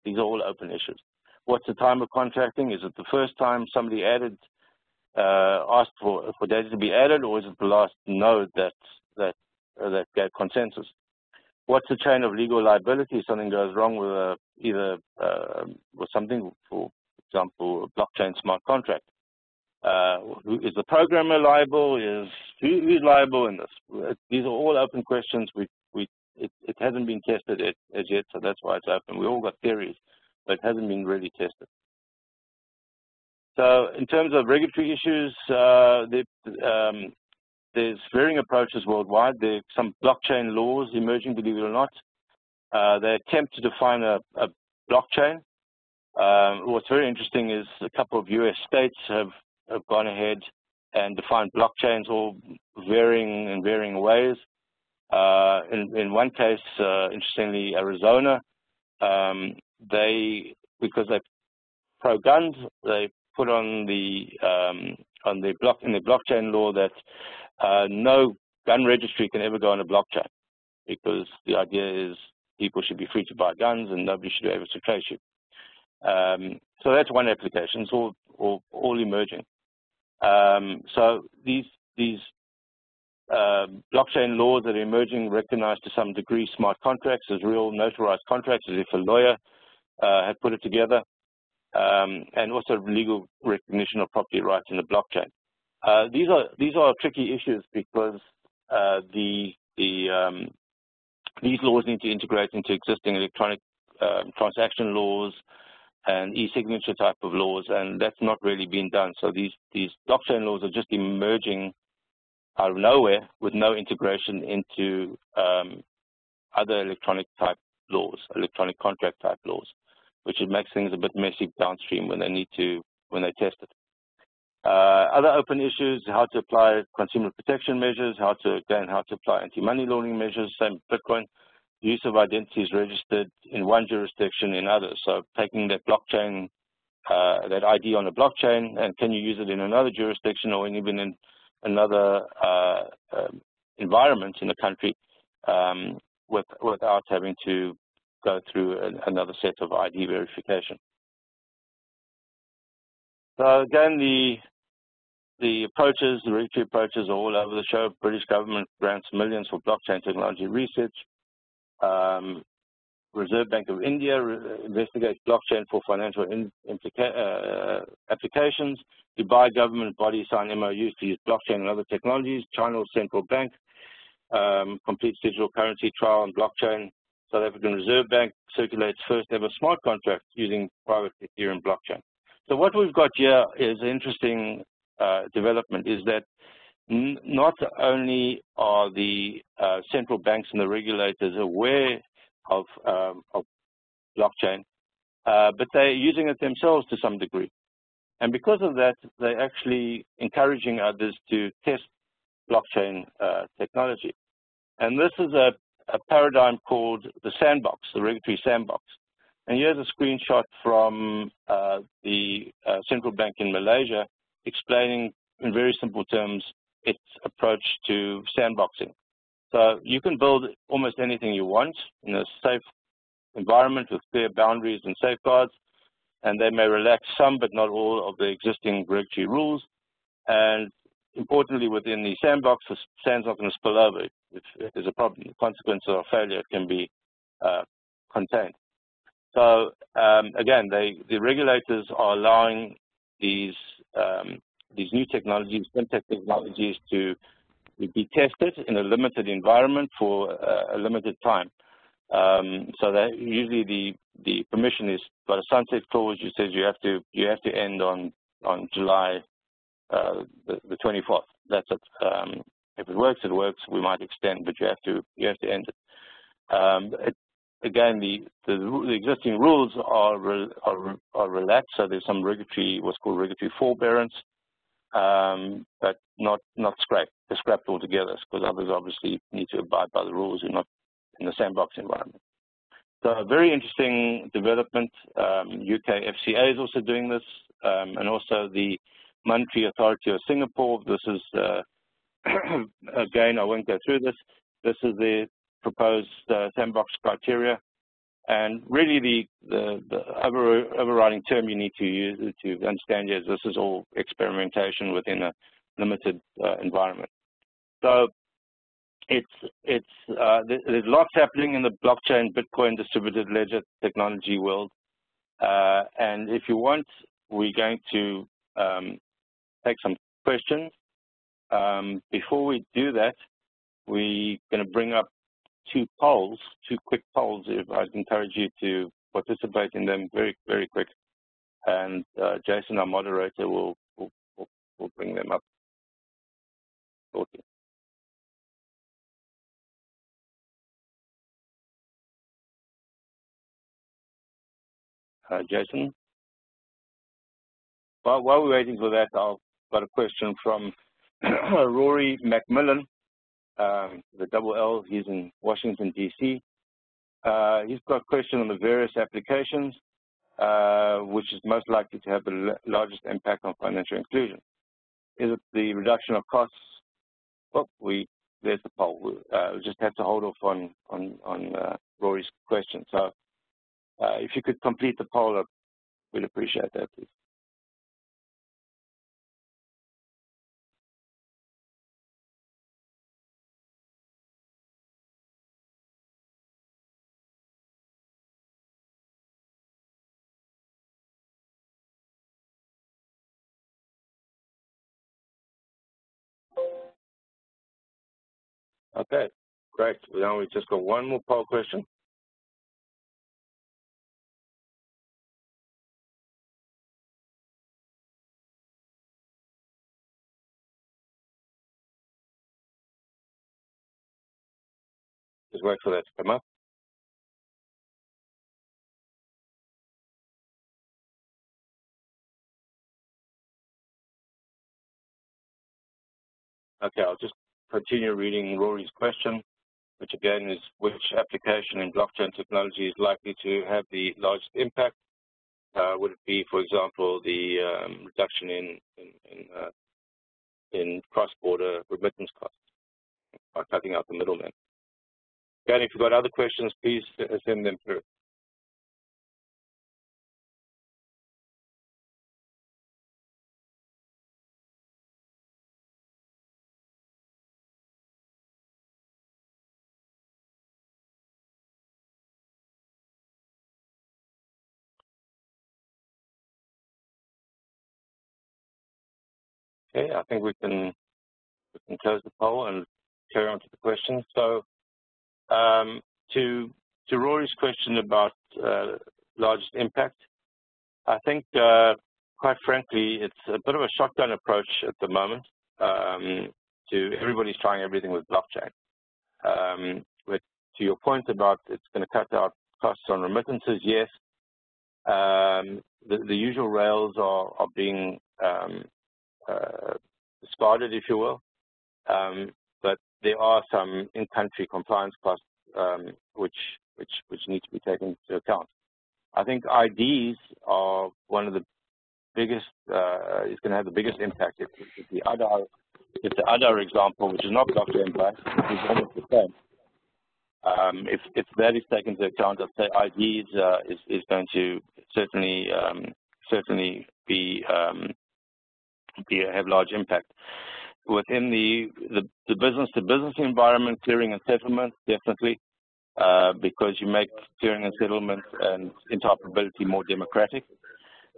[SPEAKER 1] These are all open issues. What's the time of contracting? Is it the first time somebody asked for data to be added, or is it the last node that gave consensus? What's the chain of legal liability if something goes wrong with with something, for example, a blockchain smart contract? Is the programmer liable? Who's liable in this? These are all open questions. It hasn't been tested as yet, so that's why it's open. We all got theories, but it hasn't been really tested. So in terms of regulatory issues, there's varying approaches worldwide. There's some blockchain laws emerging, believe it or not. They attempt to define a blockchain. What's very interesting is a couple of US states have gone ahead and defined blockchains, all varying in varying ways. In one case, interestingly, Arizona, because they're pro-guns, they put on the blockchain law that no gun registry can ever go on a blockchain, because the idea is people should be free to buy guns and nobody should be able to trace you. So that's one application. It's all emerging. So these blockchain laws that are emerging recognize to some degree smart contracts as real notarized contracts, as if a lawyer had put it together, and also legal recognition of property rights in the blockchain. These are tricky issues because these laws need to integrate into existing electronic transaction laws and e-signature type of laws, and that's not really been done. So these blockchain laws are just emerging out of nowhere with no integration into other electronic type laws, electronic contract type laws, which makes things a bit messy downstream when they test it. Other open issues: how to apply consumer protection measures, how to apply anti-money laundering measures. Same Bitcoin. Use of identities registered in one jurisdiction in others. So taking that blockchain, that ID on a blockchain, and can you use it in another jurisdiction or even in another environment in the country without having to go through another set of ID verification. So again, the approaches, the regulatory approaches are all over the show. British government grants millions for blockchain technology research. Reserve Bank of India investigates blockchain for financial applications. Dubai government body sign MOUs to use blockchain and other technologies. China's central bank completes digital currency trial on blockchain. South African Reserve Bank circulates first ever smart contract using private Ethereum blockchain. So what we've got here is an interesting development, is that not only are the central banks and the regulators aware of blockchain, but they're using it themselves to some degree. And because of that, they're actually encouraging others to test blockchain technology. And this is a paradigm called the sandbox, the regulatory sandbox. And here's a screenshot from the central bank in Malaysia explaining in very simple terms its approach to sandboxing. So you can build almost anything you want in a safe environment with clear boundaries and safeguards, and they may relax some but not all of the existing regulatory rules. And importantly, within the sandbox, the sand's not going to spill over if there's a problem. The consequences of failure can be contained. So again, the regulators are allowing these new technologies, fintech technologies, to be tested in a limited environment for a limited time. So that usually the permission is got a sunset clause. You says you have to end on July the 24th. That's it. If it works, it works. We might extend, but you have to end it. Again, the existing rules are relaxed. So there's some what's called regulatory forbearance, but not scrapped. They're scrapped altogether because others obviously need to abide by the rules. You're not in the sandbox environment. So a very interesting development. UK FCA is also doing this, and also the Monetary Authority of Singapore. This is again, I won't go through this. This is the proposed sandbox criteria, and really the overriding term you need to use to understand is this is all experimentation within a limited environment. So there's lots happening in the blockchain, Bitcoin, distributed ledger technology world, and if you want, we're going to take some questions. Before we do that, we're going to bring up two quick polls. I'd encourage you to participate in them very, very quick. And Jason, our moderator, will bring them up shortly. Jason? While we're waiting for that, I've got a question from Rory McMillan, the double L. He's in Washington, D.C. He's got a question on the various applications, which is most likely to have the largest impact on financial inclusion. Is it the reduction of costs? Well, there's the poll. We just have to hold off on Rory's question. So if you could complete the poll, we'd appreciate that, please. Okay, great. Now we've just got one more poll question. Just wait for that to come up. Okay, I'll just continue reading Rory's question, which again is which application in blockchain technology is likely to have the largest impact? Would it be, for example, the reduction in cross-border remittance costs by cutting out the middleman? Again, if you've got other questions, please send them through. Okay, I think we can close the poll and carry on to the questions. So, to Rory's question about largest impact, I think, quite frankly, it's a bit of a shotgun approach at the moment. Everybody's trying everything with blockchain. But to your point about it's going to cut out costs on remittances, yes. The usual rails are being discarded, if you will, but there are some in-country compliance costs which need to be taken into account. I think IDs are one of the biggest, is going to have the biggest impact. If the Aadhaar example, which is not blockchain-based, is almost the same. If that is taken into account, I'd say IDs is going to certainly have large impact. Within the business-to-business environment, clearing and settlement, definitely, because you make clearing and settlement and interoperability more democratic,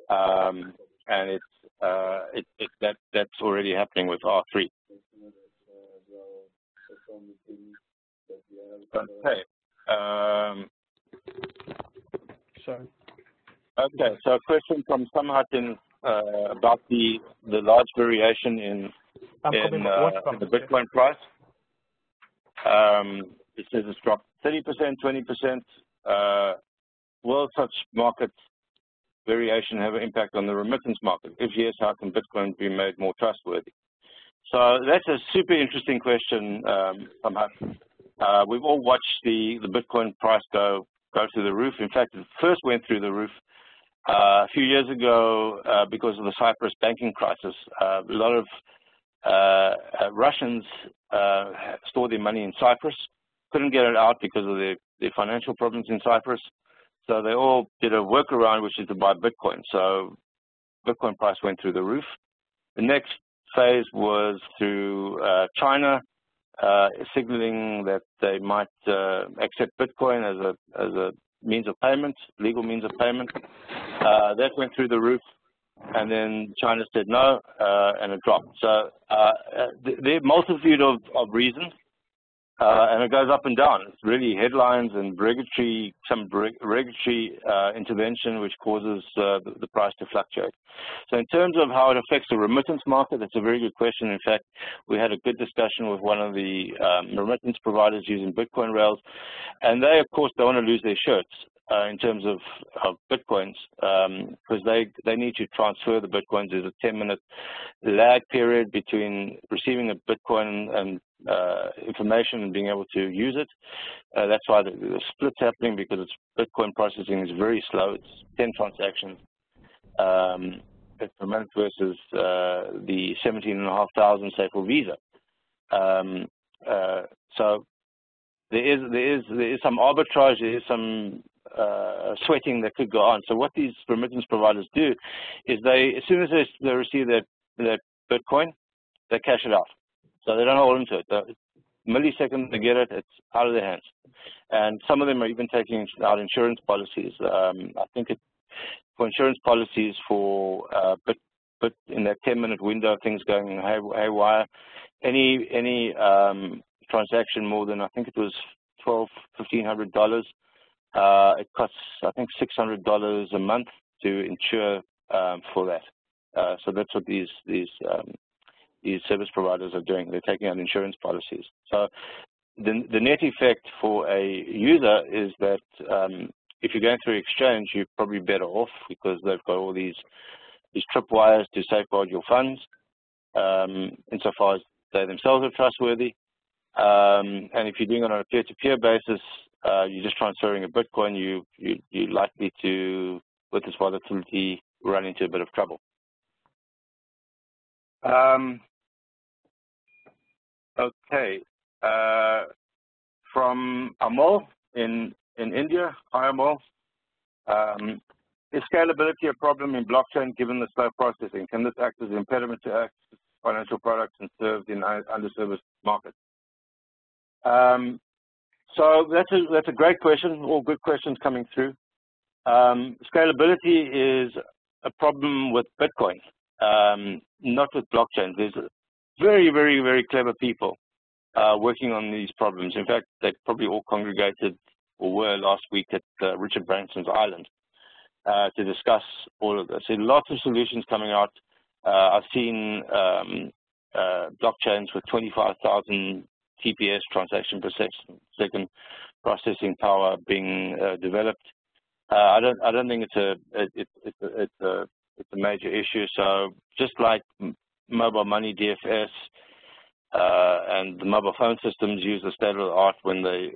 [SPEAKER 1] and that's already happening with R3. Okay. Okay. So a question from Samhatin about the large variation in the Bitcoin price. It says it's dropped 30%, 20%. Will such market variation have an impact on the remittance market? If yes, how can Bitcoin be made more trustworthy? So that's a super interesting question, Samhatin. We've all watched the Bitcoin price go through the roof. In fact, it first went through the roof a few years ago because of the Cyprus banking crisis. A lot of Russians stored their money in Cyprus, couldn't get it out because of their financial problems in Cyprus. So they all did a workaround, which is to buy Bitcoin. So Bitcoin price went through the roof. The next phase was through China, signaling that they might accept Bitcoin as a means of payment, legal means of payment. That went through the roof. and then China said no, and it dropped. So there are a multitude of reasons, and it goes up and down. It's really headlines and some regulatory intervention which causes the price to fluctuate. So in terms of how it affects the remittance market, that's a very good question. In fact, we had a good discussion with one of the remittance providers using Bitcoin rails, and they, of course, don't want to lose their shirts in terms of Bitcoins, because they need to transfer the Bitcoins. There's a 10-minute lag period between receiving a Bitcoin and information and being able to use it. That's why the split's happening, because Bitcoin processing is very slow. It's 10 transactions per month versus the 17,500, say, for Visa. So there is some arbitrage, there is some sweating that could go on. So what these remittance providers do is as soon as they receive their Bitcoin, they cash it out. So they don't hold into it. The millisecond they get it, it's out of their hands. And some of them are even taking out insurance policies. I think for insurance policies for but in that 10-minute window, things going haywire. Any transaction more than, I think it was $1,500. It costs, I think, $600 a month to insure for that. So that's what these service providers are doing. They're taking out insurance policies. So the net effect for a user is that if you're going through exchange, you're probably better off, because they've got all these tripwires to safeguard your funds, insofar as they themselves are trustworthy. And if you're doing it on a peer-to-peer basis, you're just transferring a Bitcoin, you're likely to, with this volatility, run into a bit of trouble. Okay. From Amol in India. Hi, Amol. Is scalability a problem in blockchain given the slow processing? Can this act as an impediment to access financial products and served in underserviced markets? So that's a great question. All good questions coming through. Scalability is a problem with Bitcoin, not with blockchain. There's very, very, very clever people working on these problems. In fact, they probably all congregated or were last week at Richard Branson's island to discuss all of this. So lots of solutions coming out. I've seen blockchains with 25,000 TPS, transaction per second, processing power being developed. I don't think it's a major issue. So just like mobile money, DFS, and the mobile phone systems use the state of the art when they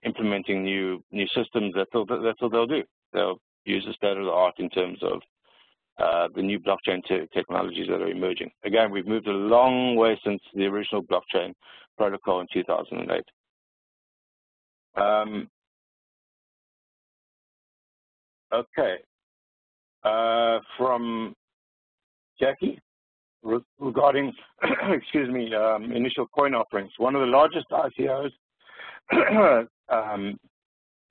[SPEAKER 1] implementing new systems, that's what they'll do. They'll use the state of the art in terms of the new blockchain technologies that are emerging. Again, we've moved a long way since the original blockchain protocol in 2008. Okay. From Jackie, regarding, excuse me, initial coin offerings. One of the largest ICOs, the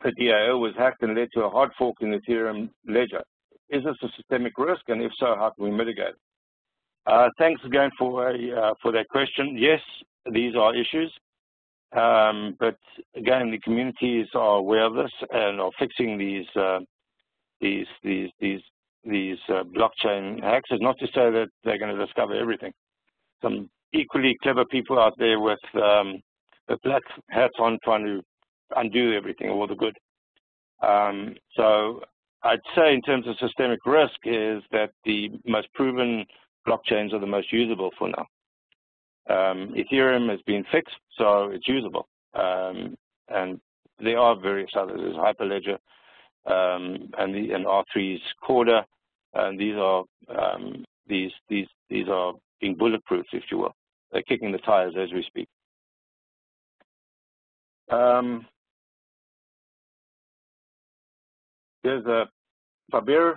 [SPEAKER 1] DAO, was hacked and led to a hard fork in the Ethereum ledger. Is this a systemic risk, and if so, how can we mitigate? Thanks again for that question. Yes, these are issues, but again, the communities are aware of this and are fixing these blockchain hacks. It's not to say that they're going to discover everything. Some equally clever people out there with black hats on trying to undo everything, all the good. So I'd say in terms of systemic risk is that the most proven blockchains are the most usable for now. Ethereum has been fixed, so it's usable. And there are various others. There's Hyperledger and R3's Corda, and these are being bulletproof, if you will. They're kicking the tires as we speak. There's a Fabir.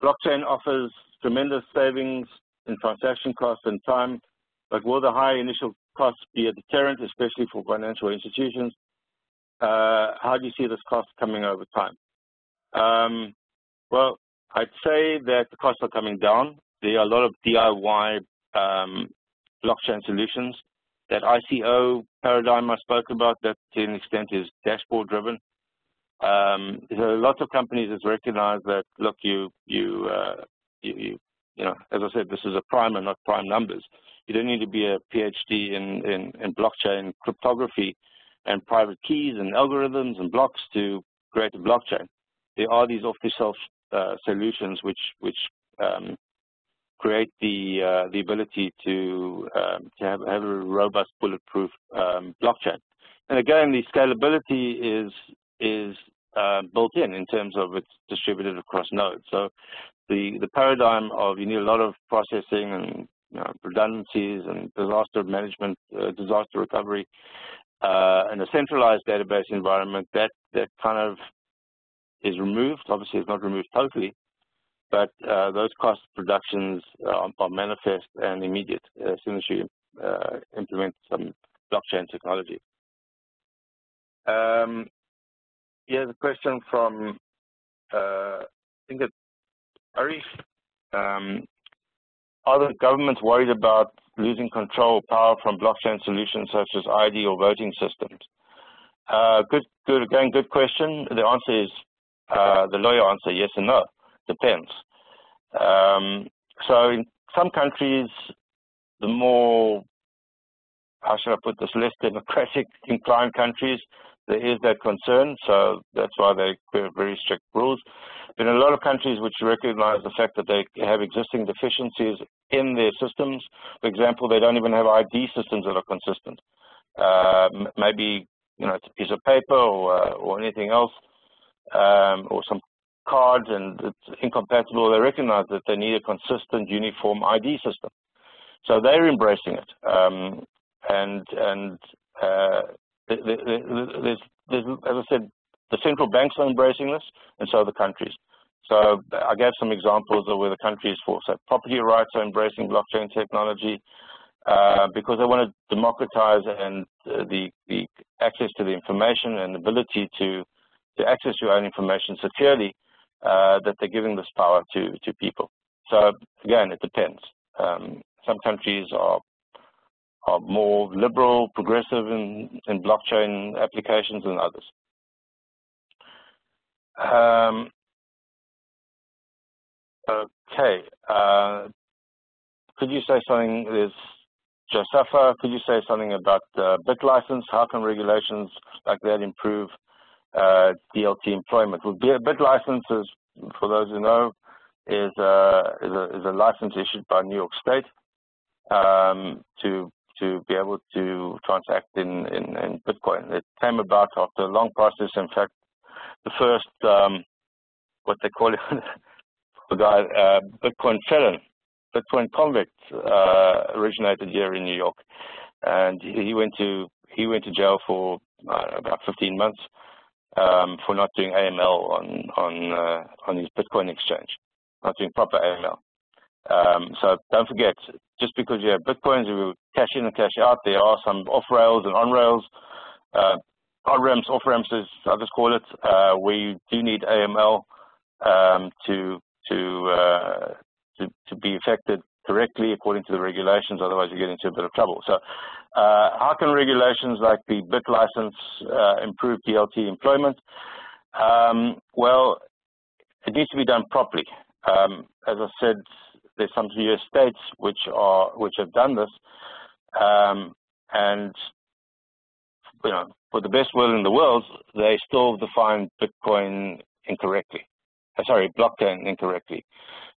[SPEAKER 1] Blockchain offers tremendous savings in transaction costs and time, but will the high initial costs be a deterrent, especially for financial institutions? How do you see this cost coming over time? Well, I'd say that the costs are coming down. there are a lot of DIY blockchain solutions. That ICO paradigm I spoke about, that to an extent is dashboard driven. There are lots of companies that recognize that, look, you know, as I said, this is a prime and not prime numbers. You don't need to be a PhD in blockchain cryptography and private keys and algorithms and blocks to create a blockchain. There are these off-the-shelf solutions which create the ability to have a robust, bulletproof blockchain. And again, the scalability is built in terms of it's distributed across nodes. So the paradigm of you need a lot of processing and redundancies and disaster management, disaster recovery, and a centralized database environment, that kind of is removed. Obviously, it's not removed totally, but those cost reductions are manifest and immediate as soon as you implement some blockchain technology. Yeah, the question from, I think it's Ari. Are the governments worried about losing control or power from blockchain solutions such as ID or voting systems? Good question. The answer is, the lawyer answer, yes and no. Depends. So in some countries, the more, how should I put this, less democratic inclined countries, there is that concern, so that's why they have very strict rules. But in a lot of countries which recognize the fact that they have existing deficiencies in their systems, for example, they don't even have ID systems that are consistent. Maybe, you know, it's a piece of paper or anything else, or some cards, and it's incompatible. They recognize that they need a consistent, uniform ID system. So they're embracing it. There's, as I said, the central banks are embracing this, and so are the countries. So I gave some examples of where the countries for, so property rights are embracing blockchain technology because they want to democratize and the access to the information and ability to access your own information securely, that they're giving this power to people. So again, it depends. Some countries are more liberal, progressive in blockchain applications than others. Okay. Could you say something, there's Josafa, could you say something about BitLicense? How can regulations like that improve DLT employment? Well, BitLicense is, for those who know, is a license issued by New York State to be able to transact in Bitcoin. It came about after a long process. In fact, the first, what they call it, the guy, Bitcoin felon, Bitcoin convict, originated here in New York, and he went to jail for about 15 months for not doing AML on his Bitcoin exchange, not doing proper AML. So don't forget, just because you have Bitcoins, you cash in and cash out, there are some off-rails and on-rails, on-ramps, off-ramps, as I just call it, where you do need AML to be affected correctly according to the regulations, otherwise you get into a bit of trouble. So how can regulations like the BitLicense improve DLT employment? Well, it needs to be done properly. As I said, there's some US states which have done this, and you know, for the best will in the world, they still define Bitcoin incorrectly. Sorry, blockchain incorrectly.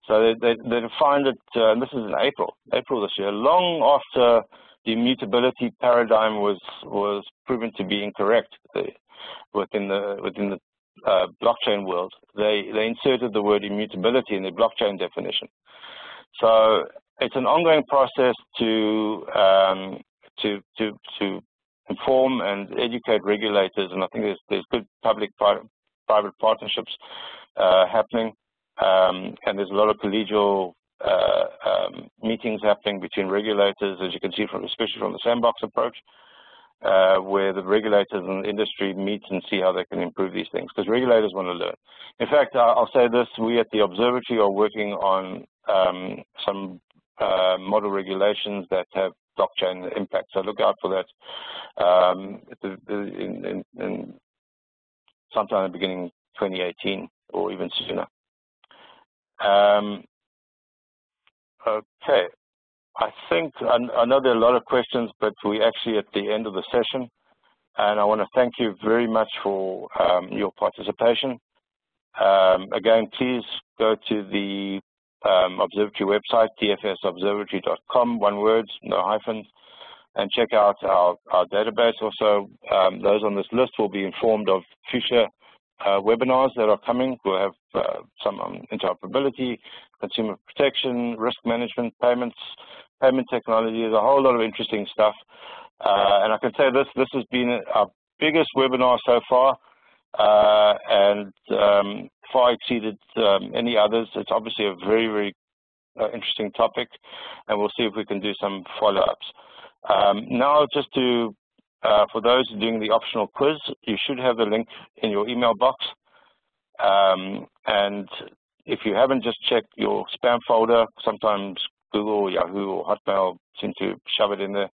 [SPEAKER 1] So they defined it, and this is in April this year, long after the immutability paradigm was proven to be incorrect within the blockchain world. They inserted the word immutability in the blockchain definition. So it's an ongoing process to inform and educate regulators, and I think there's good public-private partnerships happening, and there's a lot of collegial meetings happening between regulators, as you can see especially from the sandbox approach, where the regulators and the industry meet and see how they can improve these things, because regulators want to learn. In fact, I'll say this: we at the Observatory are working on some model regulations that have blockchain impact. So look out for that in sometime in the beginning of 2018 or even sooner. Okay. I think, I know there are a lot of questions, but we're actually at the end of the session. And I want to thank you very much for your participation. Again, please go to the observatory website, dfsobservatory.com, one word, no hyphens, and check out our database. Also, those on this list will be informed of future webinars that are coming. We'll have some on interoperability, consumer protection, risk management, payments, payment technologies, a whole lot of interesting stuff. And I can say this has been our biggest webinar so far, and far exceeded any others. It's obviously a very, very interesting topic, and we'll see if we can do some follow-ups. Now, just to for those doing the optional quiz, you should have the link in your email box. And if you haven't, just check your spam folder. Sometimes Google, Yahoo, or Hotmail seem to shove it in there.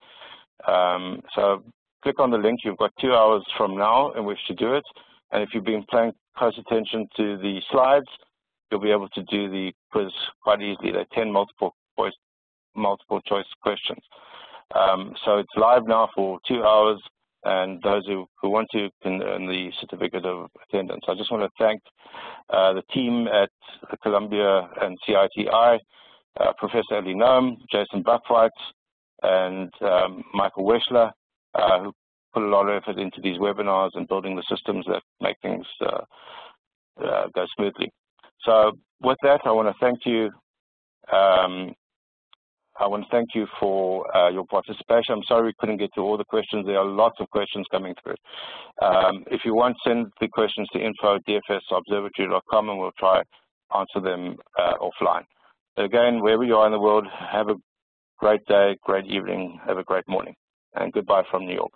[SPEAKER 1] So click on the link. You've got 2 hours from now in which to do it. And if you've been paying close attention to the slides, you'll be able to do the quiz quite easily. They're 10 multiple choice questions. So it's live now for 2 hours, and those who want to can earn the certificate of attendance. I just want to thank the team at Columbia and CITI, Professor Ellie Noem, Jason Buckwright, and Michael Weschler, who put a lot of effort into these webinars and building the systems that make things go smoothly. So with that, I want to thank you. I want to thank you for your participation. I'm sorry we couldn't get to all the questions. There are lots of questions coming through. If you want, send the questions to info@dfsobservatory.com, and we'll try answer them offline. But again, wherever you are in the world, have a great day, great evening, have a great morning, and goodbye from New York.